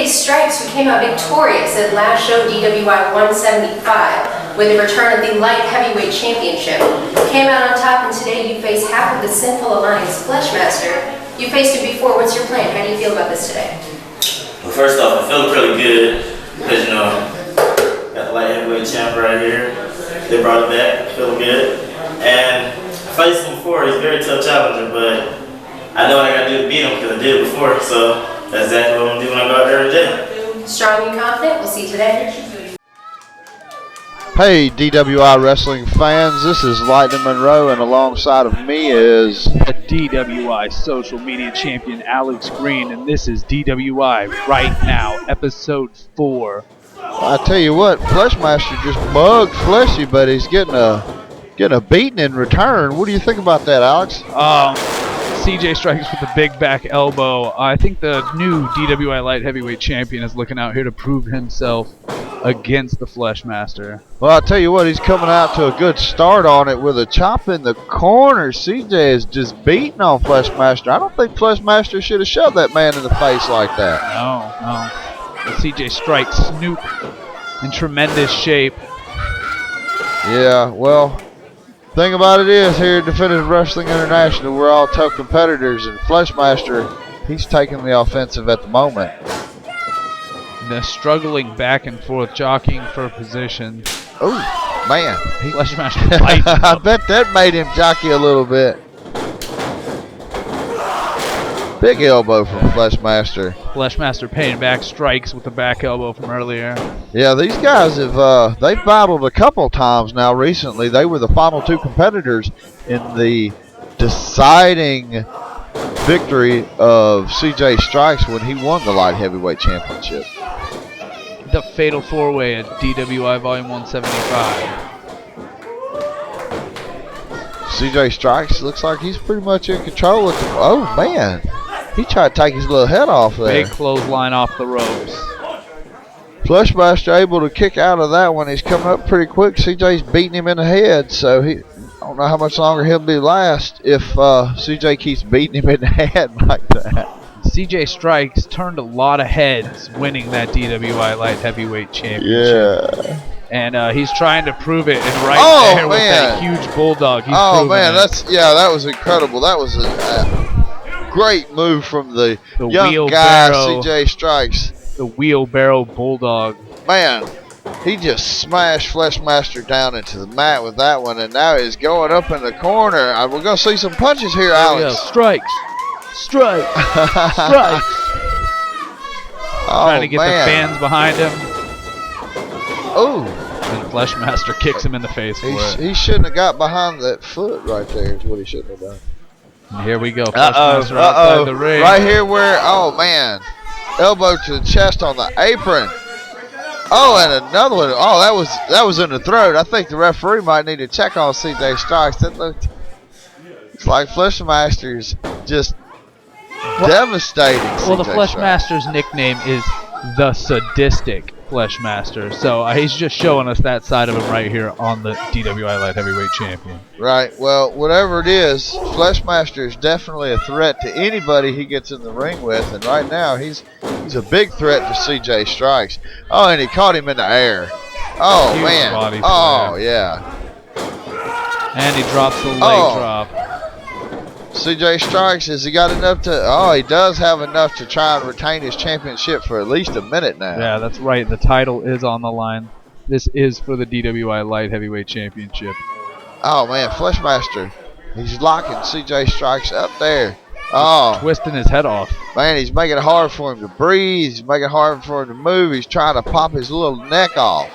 Stripes, who came out victorious at last show DWI 175 with the return of the Light Heavyweight Championship. Came out on top, and today you face half of the Sinful Alliance Fleshmaster. You faced him before. What's your plan? How do you feel about this today? Well, first off, I feel pretty good because, got the Light Heavyweight Champ right here. They brought it back. Feel good. And I faced him before. He's a very tough challenger, but I know what I got to do to beat him because I did it before. So that's exactly what I'm going to do when I go out there today. Strong and confident. We'll see you today. Hey, DWI wrestling fans, this is Lightning Monroe, and alongside of me is the DWI social media champion Alex Green, and this is DWI Right Now, episode 4. I tell you what, Fleshmaster just bugged Fleshy, but he's getting a beating in return. What do you think about that, Alex? CJ strikes with the big back elbow. I think the new DWI Light Heavyweight Champion is looking out here to prove himself against the Fleshmaster. Well, I'll tell you what, he's coming out to a good start on it with a chop in the corner. CJ is just beating on Fleshmaster. I don't think Fleshmaster should have shoved that man in the face like that. No. The CJ strikes Snoop in tremendous shape. Yeah, well, thing about it is, here at Definitive Wrestling International, we're all tough competitors, and Fleshmaster, he's taking the offensive at the moment. They're struggling back and forth, jockeying for position. Oh, man. Fleshmaster fighting. I bet that made him jockey a little bit. Big elbow from Fleshmaster. Fleshmaster paying back strikes with the back elbow from earlier. Yeah, these guys have they've battled a couple times now recently. They were the final two competitors in the deciding victory of CJ Strikes when he won the Light Heavyweight Championship. The Fatal 4-Way at DWI Volume 175. CJ Strikes looks like he's pretty much in control. Oh, man. He tried to take his little head off there. Big clothesline off the ropes. Fleshmaster able to kick out of that one. He's coming up pretty quick. CJ's beating him in the head, so I don't know how much longer he'll be last if CJ keeps beating him in the head like that. CJ Strikes turned a lot of heads winning that DWI Light Heavyweight Championship. Yeah. And he's trying to prove it, and right there with that huge bulldog, he's proving it. That was incredible. That was a great move from the young guy, CJ Strikes. The wheelbarrow bulldog. Man, he just smashed Fleshmaster down into the mat with that one, and now he's going up in the corner. We're going to see some punches here, Alex. Strikes. Strikes. Strikes. Trying to get the fans behind him. Oh. And Fleshmaster kicks him in the face for it. He shouldn't have got behind that foot right there is what he shouldn't have done. And here we go. Fleshmaster outside the ring. Right here where, oh, man. Elbow to the chest on the apron. Oh, and another one. Oh, that was in the throat. I think the referee might need to check on CJ Strikes. That looked, it's like Fleshmaster's just devastating. Well, the Fleshmaster's nickname is the Sadistic Fleshmaster, so he's just showing us that side of him right here on the DWI Light Heavyweight Champion. Right. Well, whatever it is, Fleshmaster is definitely a threat to anybody he gets in the ring with, and right now he's a big threat to CJ Strikes. Oh, and he caught him in the air. Oh, huge man. Body oh, yeah. And he drops the leg drop. CJ Strikes, has he got enough to... Oh, he does have enough to try and retain his championship for at least a minute now. Yeah, that's right. The title is on the line. This is for the DWI Light Heavyweight Championship. Oh, man, Fleshmaster. He's locking CJ Strikes up there. Oh, Twisting his head off. man, he's making it hard for him to breathe. He's making it hard for him to move. He's trying to pop his little neck off.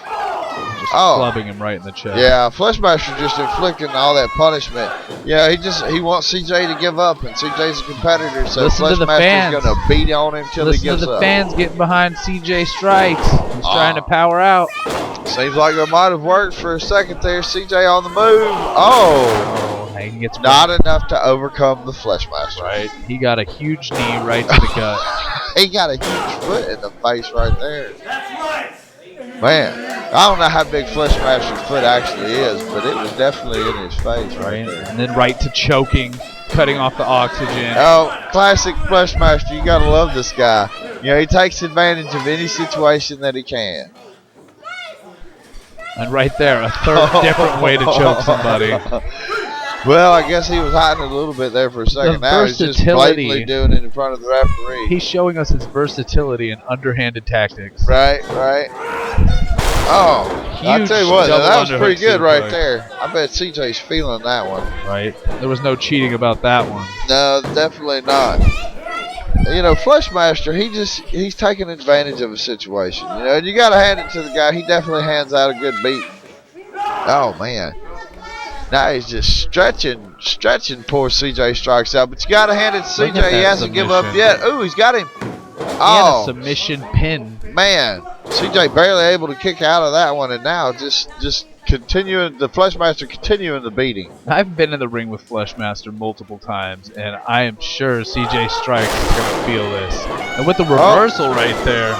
Just Oh. clubbing him right in the chest. Yeah, Fleshmaster just inflicting all that punishment. Yeah, he wants CJ to give up, and CJ's a competitor, so Listen to the fans. Fleshmaster's gonna beat on him till he Listen to gives the up. fans getting behind CJ Strikes. He's trying to power out. Seems like it might have worked for a second there. CJ on the move. Oh, Oh, he gets not enough to overcome the Fleshmaster. right. He got a huge knee right to the gut. He got a huge foot in the face right there. Man, I don't know how big Fleshmaster's foot actually is, but it was definitely in his face right there. And then right to choking, cutting off the oxygen. Oh, classic Fleshmaster. You gotta love this guy. You know, he takes advantage of any situation that he can. And right there, a third different way to choke somebody. Well, I guess he was hiding it a little bit there for a second. Now he's just versatility. blatantly doing it in front of the referee. He's showing us his versatility and underhanded tactics. Right. Oh, I Huge tell you what, double that was pretty underhook good right suplex. there. I bet CJ's feeling that one. Right? There was no cheating about that one. No, definitely not. You know, Fleshmaster, he's taking advantage of a situation. You know, and you got to hand it to the guy. He definitely hands out a good beat. Oh, man. Now he's just stretching poor CJ Strikes out. But you got to hand it to Look at CJ. He that hasn't given up submission. yet. Ooh, he's got him. He had a Oh, submission pin. man. CJ barely able to kick out of that one. And now just continuing, the Fleshmaster continuing the beating. I've been in the ring with Fleshmaster multiple times, and I am sure CJ Strikes is going to feel this. And with the reversal right there,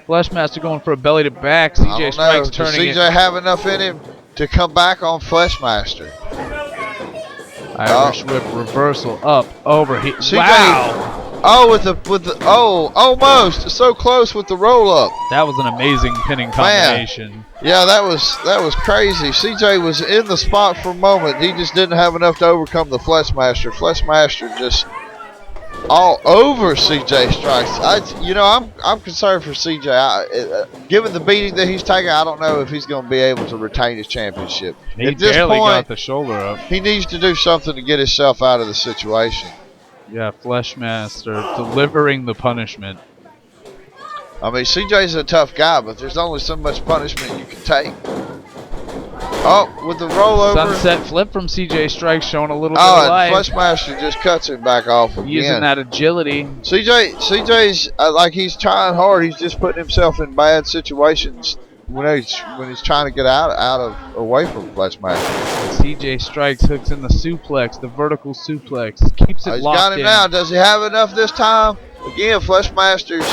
Fleshmaster going for a belly to back. I CJ don't know. Strikes Does turning CJ it. have enough in him to come back on Fleshmaster? Irish whip reversal up over. CJ Wow, Oh, with the almost so close with the roll up. that was an amazing pinning combination. Yeah, that was crazy. CJ was in the spot for a moment. He just didn't have enough to overcome the Fleshmaster. Fleshmaster just all over CJ Strikes. I'm concerned for CJ. Given the beating that he's taking, I don't know if he's going to be able to retain his championship. He At this barely point, got the shoulder up. he needs to do something to get himself out of the situation. Yeah, Fleshmaster delivering the punishment. I mean, CJ's a tough guy, but there's only so much punishment you can take. Oh, with the rollover. Sunset flip from CJ Strikes showing a little bit Oh, of life. and Fleshmaster just cuts him back off again. Using that agility. CJ's like he's trying hard. He's just putting himself in bad situations when he's trying to get away from Fleshmaster. CJ Strikes hooks in the suplex, the vertical suplex. Keeps it He's locked got him in. now. Does he have enough this time? Again, Fleshmaster's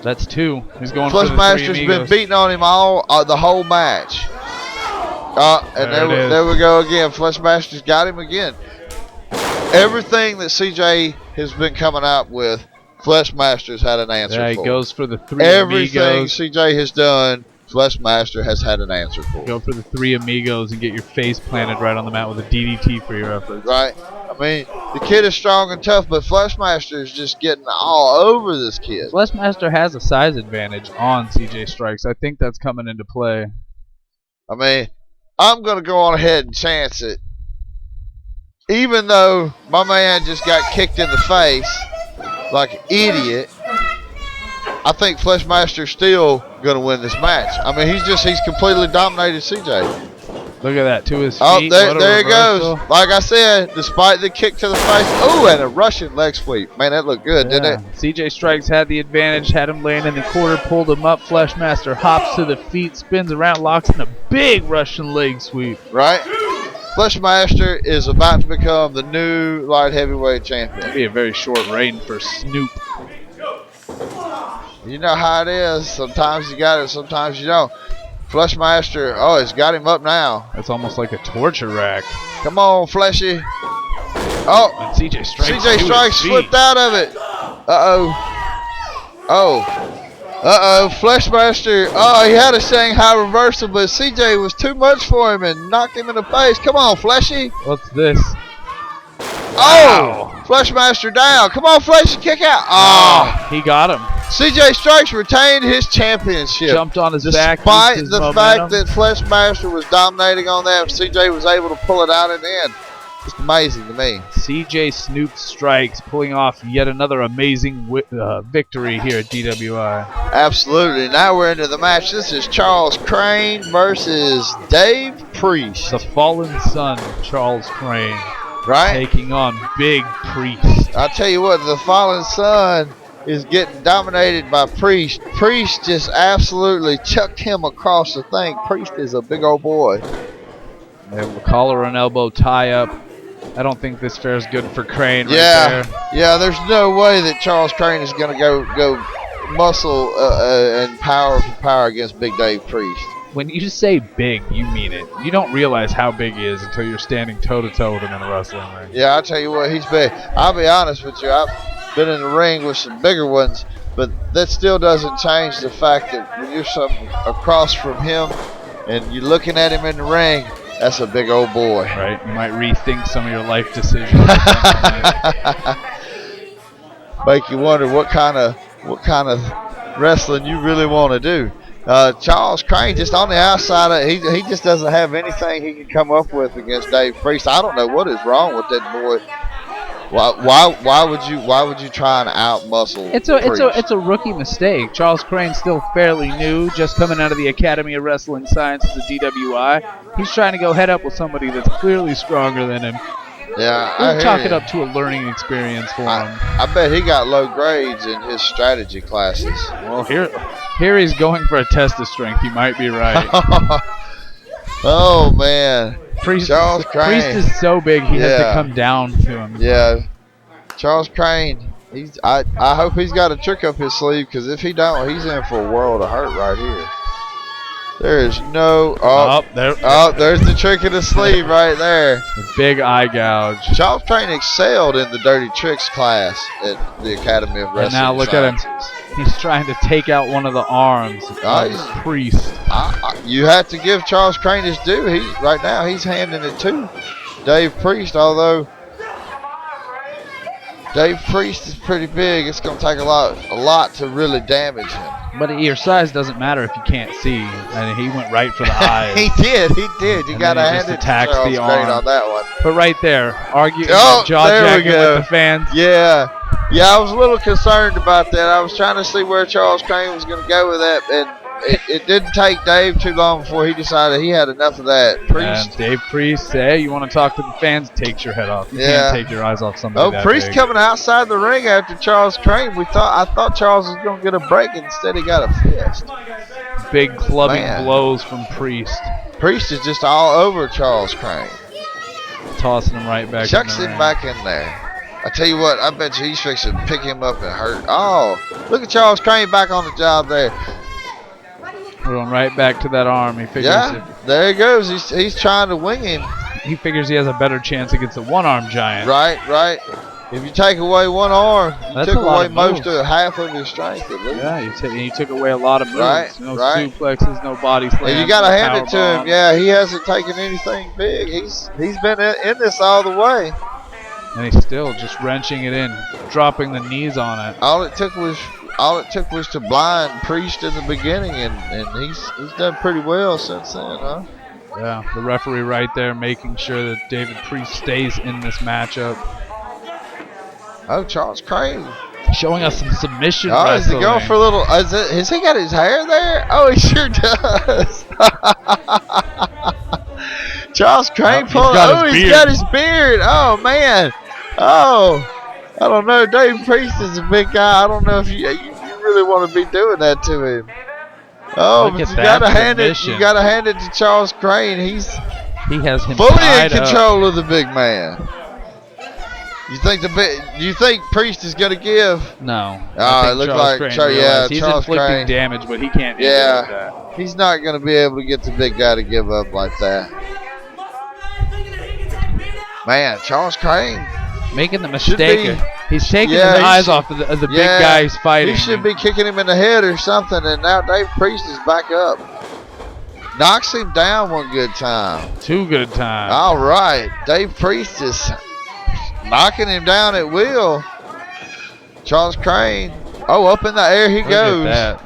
That's two. He's going for the three Fleshmaster's been amigos. beating on him the whole match. And There it is. there we go again. Fleshmaster's got him again. Everything that CJ has been coming out with, Fleshmaster's had an answer There he for. goes for the three Everything amigos. CJ has done, Fleshmaster has had an answer for. Go for the three amigos and get your face planted right on the mat with a DDT for your efforts. Right? I mean, the kid is strong and tough, but Fleshmaster is just getting all over this kid. Fleshmaster has a size advantage on CJ Strikes. I think that's coming into play. I mean, I'm going to go on ahead and chance it. Even though my man just got kicked in the face like an idiot, I think Fleshmaster's still going to win this match. I mean, he's completely dominated CJ. Look at that, to his feet. Oh, What a there he reversal. goes. Like I said, despite the kick to the face. Oh, and a Russian leg sweep. Man, that looked good, didn't it? CJ Strikes had the advantage, had him laying in the corner, pulled him up. Fleshmaster hops to the feet, spins around, locks in a big Russian leg sweep. Right? Fleshmaster is about to become the new light heavyweight champion. That'd be a very short reign for Snoop. You know how it is. Sometimes you got it, sometimes you don't. Fleshmaster, oh, it's got him up now. That's almost like a torture rack. Come on, Fleshy. Oh, And CJ Strikes. CJ to his Strikes feet. slipped out of it. Fleshmaster. Oh, he had a Shanghai reversal, but CJ was too much for him and knocked him in the face. Come on, Fleshy. What's this? Oh, Fleshmaster down. Come on, Fleshy, kick out. Oh, He got him. CJ Strikes retained his championship. Jumped on his back. Despite used his the momentum. fact that Fleshmaster was dominating on that, CJ was able to pull it out in the end. Just amazing to me. CJ Snoop Strikes pulling off yet another amazing victory here at DWI. Absolutely. Now we're into the match. This is Charles Crane versus Dave Priest. The fallen son, Charles Crane, Right? taking on Big Priest. I'll tell you what, the fallen son is getting dominated by Priest. Priest just absolutely chucked him across the thing. Priest is a big old boy. They have a collar and elbow tie up. I don't think this fares good for Crane right there. Yeah, there's no way that Charles Crane is going to go muscle and power for power against Big Dave Priest. When you say big, you mean it. You don't realize how big he is until you're standing toe-to-toe with him in a wrestling ring. Yeah, I'll tell you what, he's big. I'll be honest with you, I've been in the ring with some bigger ones, but that still doesn't change the fact that when you're across from him and you're looking at him in the ring, that's a big old boy. Right? You might rethink some of your life decisions. Make you wonder what kind of wrestling you really want to do. Charles Crane just on the outside, he just doesn't have anything he can come up with against Dave Priest. I don't know what is wrong with that boy. Why would you try and out muscle? It's a rookie mistake. Charles Crane's still fairly new, just coming out of the Academy of Wrestling Sciences at DWI. He's trying to go head up with somebody that's clearly stronger than him. Yeah, We'll chalk it up to a learning experience for him. I bet he got low grades in his strategy classes. Well, here he's going for a test of strength. You might be right. Oh man, Charles Crane. Priest is so big he has to come down to him. Yeah, Charles Crane. I hope he's got a trick up his sleeve, because if he don't, he's in for a world of hurt right here. There is no there's the trick of the sleeve right there. The big eye gouge. Charles Crane excelled in the Dirty Tricks class at the Academy of Wrestling And now look Sciences. at him. He's trying to take out one of the arms of Priest. You have to give Charles Crane his due. Right now he's handing it to Dave Priest, although Dave Priest is pretty big. It's going to take a lot to really damage him. But your size doesn't matter if you can't see. And he went right for the eyes. He did. You got to hand it to Charles Crane on that one. But right there, arguing jaw jacking with the fans. Yeah, I was a little concerned about that. I was trying to see where Charles Crane was going to go with that, and it didn't take Dave too long before he decided he had enough of that. And Dave Priest said, hey, you want to talk to the fans? Takes your head off. You can't take your eyes off somebody that Priest big. coming outside the ring after Charles Crane. I thought Charles was going to get a break, and instead he got a fist. Big clubbing blows from Priest. Priest is just all over Charles Crane. Tossing him right back Chucks in the him ring. back in there. I tell you what, I bet you he's fixing to pick him up and hurt. Oh, look at Charles Crane back on the job there. Going right back to that arm. He figures there he goes. He's trying to wing him. He figures he has a better chance against the one-arm giant. Right. If you take away one arm, you took away most of half of his strength at least. Yeah, you took away a lot of moves. Right, no suplexes, no body slams. And you got to hand it to him. Yeah, he hasn't taken anything big. He's been in this all the way. And he's still just wrenching it in, dropping the knees on it. All it took was to blind Priest in the beginning, and he's done pretty well since then, huh? Yeah, the referee right there making sure that David Priest stays in this matchup. Oh, Charles Crane. Showing us some submission wrestling. wrestling. Is he going for a little, has he got his hair there? Oh, he sure does. Charles Crane he's got his beard. Oh, man. Oh, I don't know. Dave Priest is a big guy. I don't know if you really want to be doing that to him. Oh, but you gotta hand it to Charles Crane. He has him fully in control of the big man. You think Priest is gonna give? No. Oh, it looks like he's Charles inflicting Crane. damage, but he can't do that. He's not gonna be able to get the big guy to give up like that. Man, Charles Crane making the mistake. He's taking his eyes off of the big guy he's fighting. He should be kicking him in the head or something, and now Dave Priest is back up. Knocks him down one good time. Two good times. All right. Dave Priest is knocking him down at will. Charles Crane Oh, up in the air he Look goes. at that.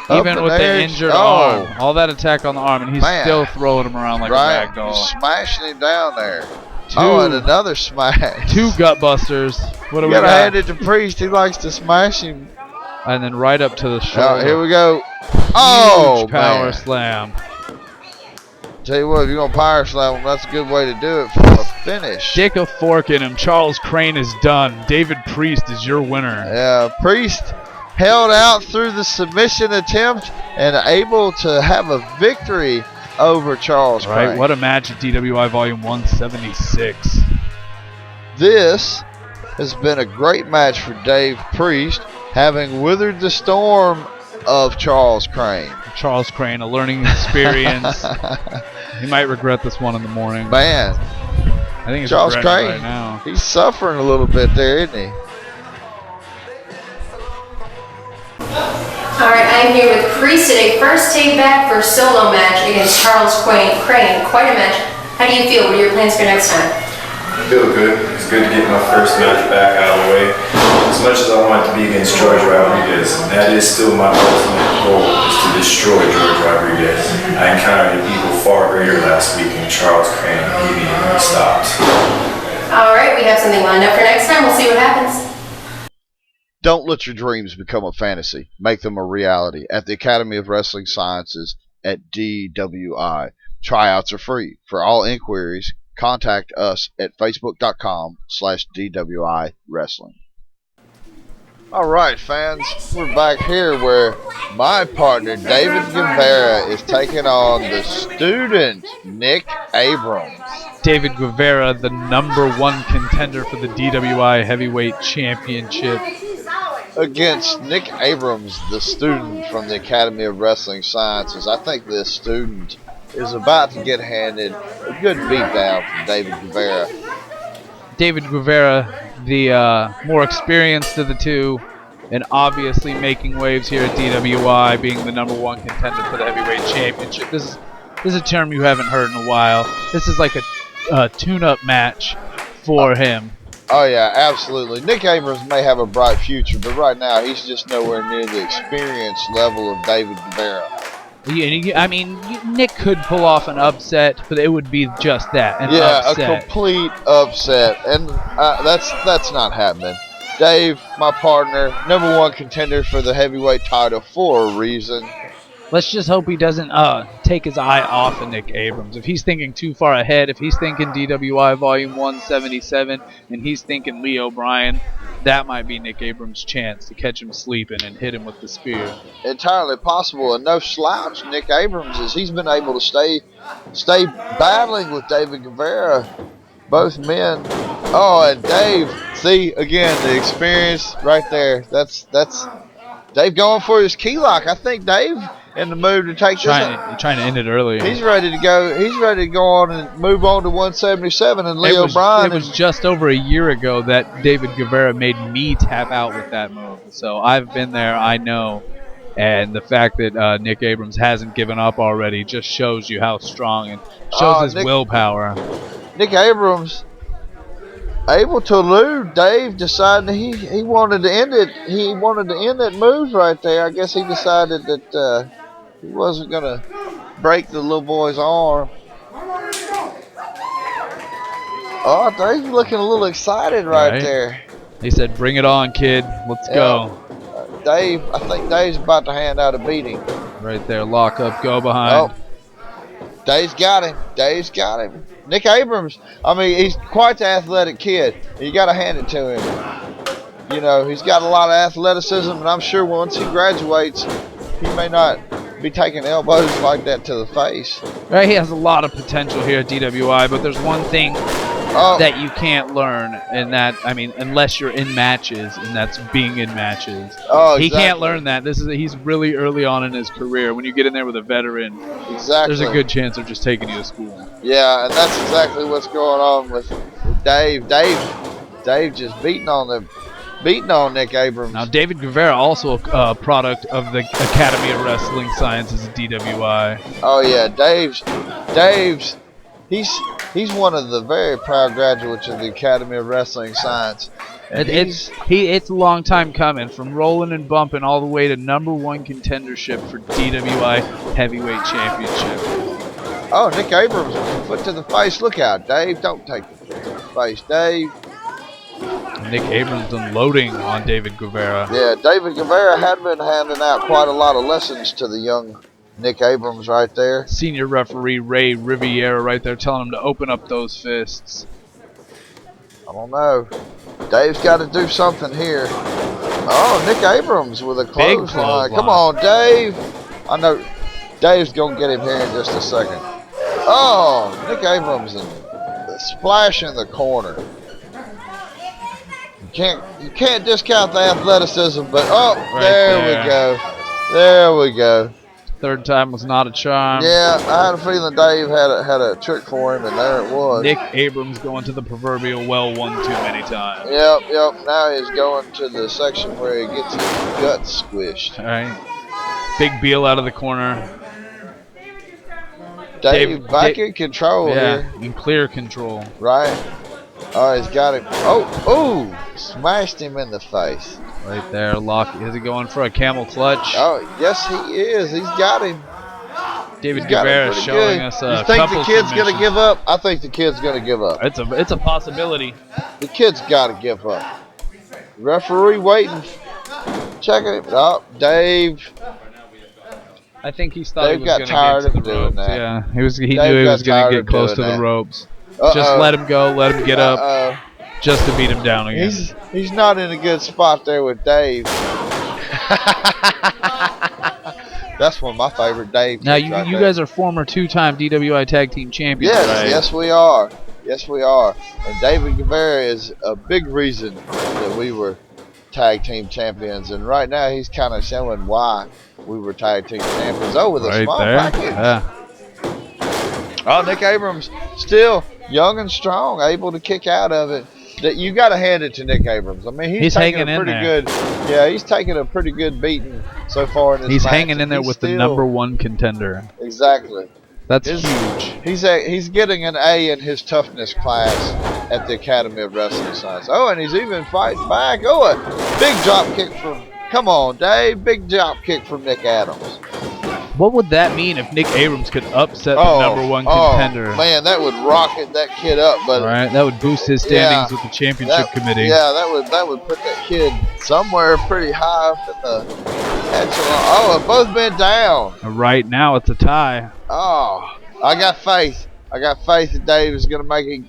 Up Even in with the the air. injured Oh. arm, all that attack on the arm, and he's Man. still throwing him around like a Right, rag doll. smashing him down there. Oh, and another smash. 2 gut busters. What do You we gotta got? hand it to Priest. He likes to smash him. And then right up to the Oh, shoulder. here we go. Oh, Huge power man. slam. Tell you what, if you're gonna power slam him, that's a good way to do it for a finish. Stick a fork in him. Charles Crane is done. David Priest is your winner. Yeah, Priest held out through the submission attempt and able to have a victory over Charles Right, Crane. what a match at DWI Volume 176. This has been a great match for Dave Priest, having withered the storm of Charles Crane. Charles Crane, a learning experience. He might regret this one in the morning. Man, I think he's Charles regretting it Crane, right now. he's suffering a little bit there, isn't he? All right, I'm here with Priest today. First take back for solo match against Charles Crane. Quite a match. How do you feel? What are your plans for next time? I feel good. It's good to get my first match back out of the way. As much as I want it to be against George Rodriguez, that is still my ultimate goal, is to destroy George Rodriguez. I encountered an evil far greater last week in Charles Crane. He needed to be stopped. All right, we have something lined up for next time. We'll see what happens. Don't let your dreams become a fantasy. Make them a reality at the Academy of Wrestling Sciences at DWI. Tryouts are free. For all inquiries, contact us at facebook.com/DWI Wrestling. All right, fans, we're back here where my partner David Guevarra is taking on the student Nick Abrams. David Guevarra, the #1 contender for the DWI Heavyweight Championship. Against Nick Abrams, the student from the Academy of Wrestling Sciences. I think this student is about to get handed a good beatdown from David Guevarra. David Guevarra, the more experienced of the two, and obviously making waves here at DWI, being the #1 contender for the Heavyweight Championship. This is a term you haven't heard in a while. This is like a tune-up match for him. Oh yeah, absolutely. Nick Abrams may have a bright future, but right now he's just nowhere near the experience level of David Guevarra. I mean, Nick could pull off an upset, but it would be just that, an upset. A complete upset, and that's not happening. Dave, my partner, #1 contender for the heavyweight title for a reason. Let's just hope he doesn't take his eye off of Nick Abrams. If he's thinking too far ahead, if he's thinking DWI Volume 177, and he's thinking Lee O'Brien, that might be Nick Abrams' chance to catch him sleeping and hit him with the spear. Entirely possible, and no slouch Nick Abrams is. He's been able to stay battling with David Guevarra. Both men. Oh, and Dave, see again the experience right there. That's Dave going for his key lock. I think Dave in the mood to take Trying to end it early. He's ready to go. He's ready to go on and move on to 177 and Lee O'Brien. It was just over a year ago that David Guevarra made me tap out with that move. So I've been there. I know. And the fact that Nick Abrams hasn't given up already just shows you how strong and shows his willpower. Nick Abrams able to elude Dave, deciding he wanted to end it. He wanted to end that move right there. I guess he decided that he wasn't going to break the little boy's arm. Oh, Dave's looking a little excited right there. He said, "Bring it on, kid. Let's go." Dave, I think Dave's about to hand out a beating. Right there, lock up, go behind. Oh, Dave's got him. Dave's got him. Nick Abrams, I mean, he's quite the athletic kid. You got to hand it to him. You know, he's got a lot of athleticism, and I'm sure once he graduates, he may not be taking elbows like that to the face. Right, he has a lot of potential here at DWI, but there's one thing that you can't learn, and that, I mean, unless you're in matches, and that's being in matches. Oh, he can't learn that. He's really early on in his career. When you get in there with a veteran, exactly, there's a good chance they're just taking you to school. Yeah, and that's exactly what's going on with Dave. Dave just beating on Nick Abrams. Now, David Guevarra, also a product of the Academy of Wrestling Sciences at DWI. Oh yeah, Dave's he's one of the very proud graduates of the Academy of Wrestling Science. And It's a long time coming, from rolling and bumping all the way to #1 contendership for DWI Heavyweight Championship. oh, Nick Abrams with the foot to the face. Look out, Dave. Don't take the foot to the face, Dave. Nick Abrams unloading on David Guevarra. Yeah, David Guevarra had been handing out quite a lot of lessons to the young Nick Abrams right there. Senior referee Ray Riviera right there telling him to open up those fists. I don't know. Dave's got to do something here. Oh, Nick Abrams with a clothesline. clothesline. Come on, Dave. I know Dave's going to get him here in just a second. Oh, Nick Abrams and the splash in the corner. You can't discount the athleticism, but there we go. There we go. Third time was not a charm. Yeah, I had a feeling Dave had a trick for him, and there it was. Nick Abrams going to the proverbial well one too many times. Yep. Now he's going to the section where he gets his guts squished. All right. Big Beal out of the corner. Dave back in control here. In clear control. Right. Oh, he's got him. Oh, smashed him in the face. Right there, Lock. Is he going for a camel clutch? Oh, yes, he is. He's got him. David Guevarra showing us a You think couple the kid's going to submissions. give up? I think the kid's going to give up. It's a possibility. The kid's got to give up. Referee waiting. Checking it. Oh, Dave. I think he thought Dave he was got going tired to get of to the doing ropes. that. Yeah, he knew he Dave was got going tired to of get close to doing the that. ropes. Just let him go, let him get up, just to beat him down again. He's not in a good spot there with Dave. That's one of my favorite Dave. Now you guys are former two-time DWI Tag Team Champions, Yes, right? yes we are. Yes we are. And David Guevarra is a big reason that we were tag team champions. And right now he's kind of showing why we were tag team champions. Oh, with a small package. Yeah. Oh, Nick Abrams still young and strong, able to kick out of it. That you got to hand it to Nick Abrams. I mean, he's taking hanging a pretty in there. good. Yeah, he's taking a pretty good beating so far in this He's match. hanging in there with the still- #1 contender. Exactly. That's His- huge. He's getting an A in his toughness class at the Academy of Wrestling Science. Oh, and he's even fighting back. Oh, a big drop kick from. Come on, Dave. Big drop kick from Nick Adams. What would that mean if Nick Abrams could upset the #1 contender? Oh, man, that would rocket that kid up. But All right, that would boost his standings with the championship committee. Yeah, that would put that kid somewhere pretty high up in the echelon. Oh, they've both been down. Right now, it's a tie. Oh, I got faith. I got faith that Dave is going to make it.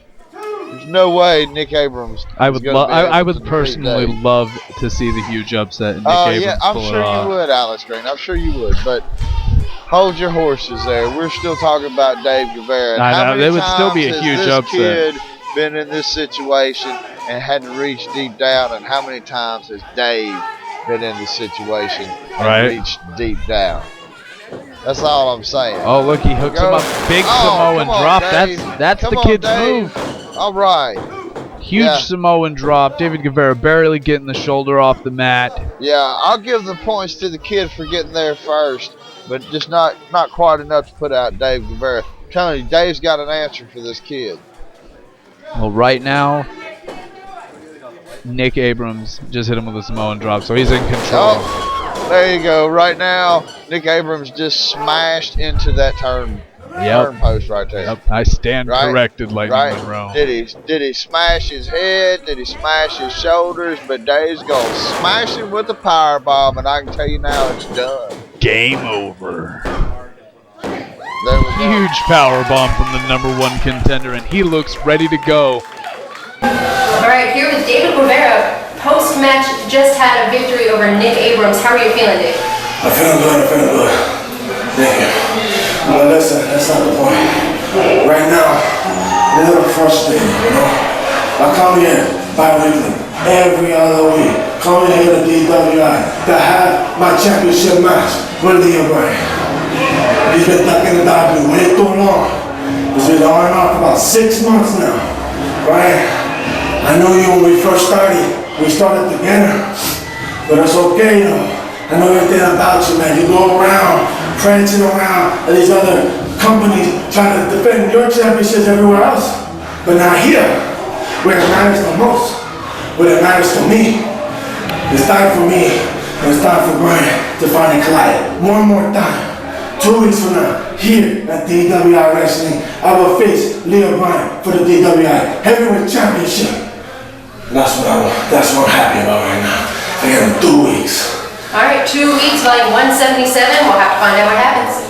There's no way Nick Abrams. I is would, gonna be able I to would defeat personally Dave. love to see the huge upset and Nick Oh Abrams yeah, I'm pull sure it off. you would, Alex Green. I'm sure you would. But hold your horses there. We're still talking about Dave Guevarra. I How know, many there would still be a times huge has this upset. kid been in this situation and hadn't reached deep down, and how many times has Dave been in this situation and Right. reached deep down? That's all I'm saying. Oh, look, he hooks him up. Big Samoan come on, drop. Dave. That's Come the on, kid's Dave. move. All right. Huge Yeah. Samoan drop. David Guevarra barely getting the shoulder off the mat. Yeah, I'll give the points to the kid for getting there first, but just not quite enough to put out Dave Guevarra. I'm telling you, Dave's got an answer for this kid. Well, right now, Nick Abrams just hit him with a Samoan drop, so he's in control. Oh, there you go. Right now, Nick Abrams just smashed into that turn post right there. Yep, I stand Right, corrected, Lightning Right? Monroe. Did he smash his head? Did he smash his shoulders? But Dave's gonna smash him with a power bomb, and I can tell you now it's done. Game over. There we go. Huge power bomb from the #1 contender, and he looks ready to go. All right, here with David Guevarra. Post-match, just had a victory over Nick Abrams. How are you feeling, Dave? I'm feeling good. Thank you. But listen, that's not the point. Right now, I'm a little frustrated, you know. I come here bi-weekly, every other week. Coming here to DWI to have my championship match with the Abrams. He's been ducking and diving way too long. He's been on and off for about 6 months now, right? I know you when we first started. We started together, but it's okay, you know. I know everything about you, man. You go around, prancing around at these other companies try to defend your championships everywhere else, but not here, where it matters the most, where it matters to me. It's time for me, and it's time for Brian to finally collide one more time. 2 weeks from now, here at DWI Wrestling, I will face Leo Bryan for the DWI Heavyweight Championship. That's what I'm happy about right now. I got him 2 weeks. All right, 2 weeks, volume 177. We'll have to find out what happens.